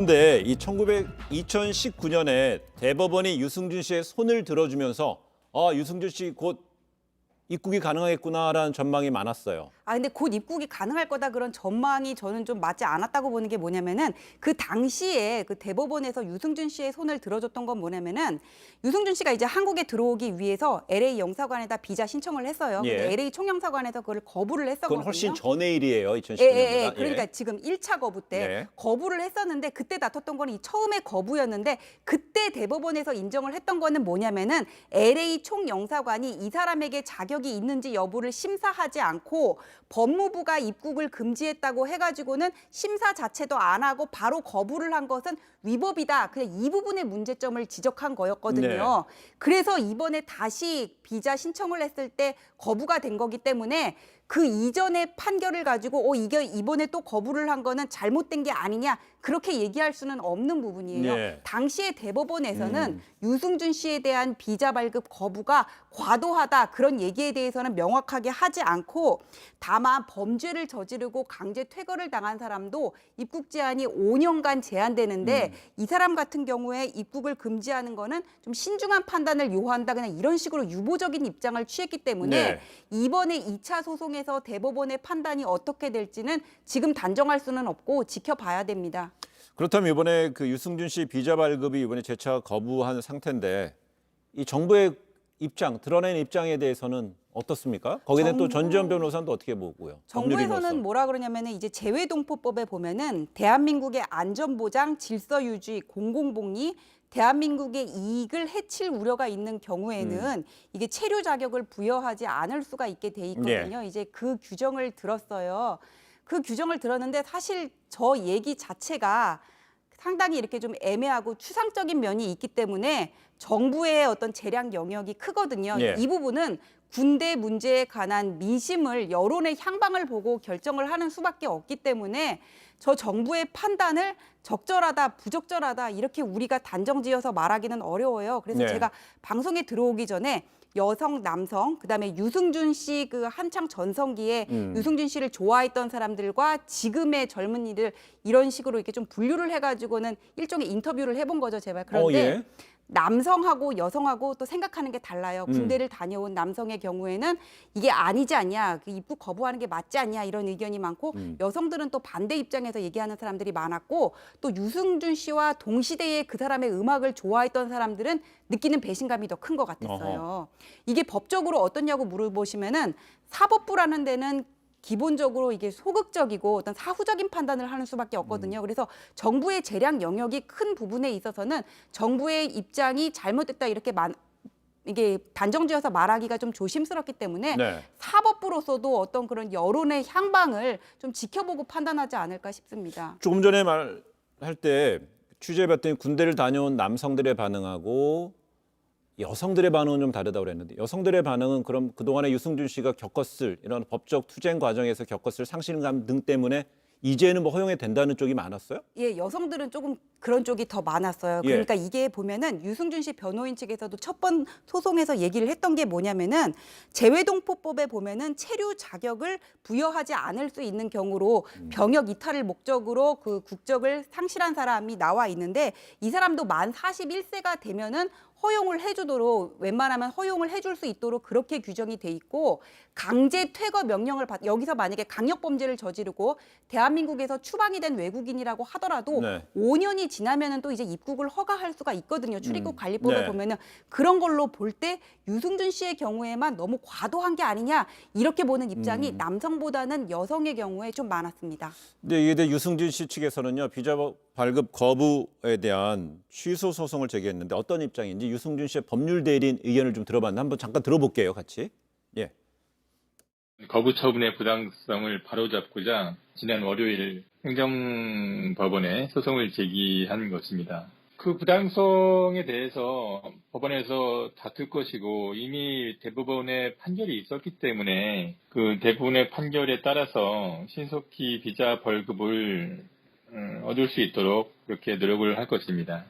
근데 이 2019년에 대법원이 유승준 씨의 손을 들어주면서 유승준 씨 곧 입국이 가능하겠구나라는 전망이 많았어요. 근데 곧 입국이 가능할 거다 그런 전망이 저는 좀 맞지 않았다고 보는 게 뭐냐면은 그 당시에 그 대법원에서 유승준 씨의 손을 들어줬던 건 뭐냐면은 유승준 씨가 이제 한국에 들어오기 위해서 LA 영사관에다 비자 신청을 했어요. 예. 근데 LA 총영사관에서 그걸 거부를 했었거든요. 그건 훨씬 전의 일이에요, 2019년보다. 그러니까 지금 1차 거부 때 네. 거부를 했었는데 그때 다퉜던 거는 이 처음에 거부였는데 그때 대법원에서 인정을 했던 거는 뭐냐면은 LA 총영사관이 이 사람에게 자격이 있는지 여부를 심사하지 않고 법무부가 입국을 금지했다고 해가지고는 심사 자체도 안 하고 바로 거부를 한 것은 위법이다. 그냥 이 부분의 문제점을 지적한 거였거든요. 네. 그래서 이번에 다시 비자 신청을 했을 때 거부가 된 거기 때문에 그 이전의 판결을 가지고 이게 이번에 또 거부를 한 거는 잘못된 게 아니냐 그렇게 얘기할 수는 없는 부분이에요. 네. 당시에 대법원에서는 유승준 씨에 대한 비자 발급 거부가 과도하다 그런 얘기에 대해서는 명확하게 하지 않고 다만 범죄를 저지르고 강제 퇴거를 당한 사람도 입국 제한이 5년간 제한되는데 이 사람 같은 경우에 입국을 금지하는 거는 좀 신중한 판단을 요한다 그냥 이런 식으로 유보적인 입장을 취했기 때문에 네. 이번에 2차 소송에서 대법원의 판단이 어떻게 될지는 지금 단정할 수는 없고 지켜봐야 됩니다. 그렇다면 이번에 그 유승준 씨 비자 발급이 이번에 재차 거부한 상태인데 이 정부의 입장, 드러낸 입장에 대해서는 어떻습니까? 거기에 대한 또 전지현 변호사는 또 어떻게 보고요? 법률인으로서. 정부에서는 뭐라 그러냐면은 이제 재외동포법에 보면은 대한민국의 안전보장, 질서유지, 공공복리, 대한민국의 이익을 해칠 우려가 있는 경우에는 이게 체류 자격을 부여하지 않을 수가 있게 돼 있거든요. 이제 그 규정을 들었어요. 그 규정을 들었는데 사실 저 얘기 자체가 상당히 이렇게 좀 애매하고 추상적인 면이 있기 때문에 정부의 어떤 재량 영역이 크거든요. 예. 이 부분은 군대 문제에 관한 민심을 여론의 향방을 보고 결정을 하는 수밖에 없기 때문에 저 정부의 판단을 적절하다, 부적절하다 이렇게 우리가 단정지어서 말하기는 어려워요. 그래서 네. 제가 방송에 들어오기 전에 여성, 남성, 그다음에 유승준 씨 그 한창 전성기에 유승준 씨를 좋아했던 사람들과 지금의 젊은이들 이런 식으로 이렇게 좀 분류를 해가지고는 일종의 인터뷰를 해본 거죠, 제발. 그런데 예. 남성하고 여성하고 또 생각하는 게 달라요. 군대를 다녀온 남성의 경우에는 이게 아니지 않냐, 그 입국 거부하는 게 맞지 않냐 이런 의견이 많고 여성들은 또 반대 입장에서 얘기하는 사람들이 많았고 또 유승준 씨와 동시대에 그 사람의 음악을 좋아했던 사람들은 느끼는 배신감이 더 큰 것 같았어요. 이게 법적으로 어떻냐고 물어보시면은 사법부라는 데는 기본적으로 이게 소극적이고 어떤 사후적인 판단을 하는 수밖에 없거든요. 그래서 정부의 재량 영역이 큰 부분에 있어서는 정부의 입장이 잘못됐다 이렇게 이게 단정지어서 말하기가 좀 조심스럽기 때문에 네. 사법부로서도 어떤 그런 여론의 향방을 좀 지켜보고 판단하지 않을까 싶습니다. 조금 전에 말할 때 취재해봤더니 군대를 다녀온 남성들의 반응하고 여성들의 반응은 좀 다르다고 그랬는데 여성들의 반응은 그럼 그동안에 유승준 씨가 겪었을 이런 법적 투쟁 과정에서 겪었을 상실감 등 때문에 이제는 뭐 허용이 된다는 쪽이 많았어요? 예, 여성들은 조금 그런 쪽이 더 많았어요. 예. 그러니까 이게 보면은 유승준 씨 변호인 측에서도 첫 번 소송에서 얘기를 했던 게 뭐냐면은 재외동포법에 보면은 체류 자격을 부여하지 않을 수 있는 경우로 병역 이탈을 목적으로 그 국적을 상실한 사람이 나와 있는데 이 사람도 만 41세가 되면은 허용을 해주도록 웬만하면 허용을 해줄 수 있도록 그렇게 규정이 돼 있고 강제 퇴거 명령을 여기서 만약에 강력범죄를 저지르고 대한민국에서 추방이 된 외국인이라고 하더라도 네. 5년이 지나면은 또 이제 입국을 허가할 수가 있거든요. 출입국 관리법에 네. 보면은 그런 걸로 볼 때 유승준 씨의 경우에만 너무 과도한 게 아니냐 이렇게 보는 입장이 남성보다는 여성의 경우에 좀 많았습니다. 근데 이게 대해 유승준 씨 측에서는요 비자 발급 거부에 대한 취소 소송을 제기했는데 어떤 입장인지 유승준 씨의 법률 대리인 의견을 좀 들어봤는데 한번 잠깐 들어볼게요, 같이. 예. 거부 처분의 부당성을 바로잡고자 지난 월요일 행정법원에 소송을 제기한 것입니다. 그 부당성에 대해서 법원에서 다툴 것이고 이미 대법원의 판결이 있었기 때문에 그 대부분의 판결에 따라서 신속히 비자 발급을 얻을 수 있도록 그렇게 노력을 할 것입니다.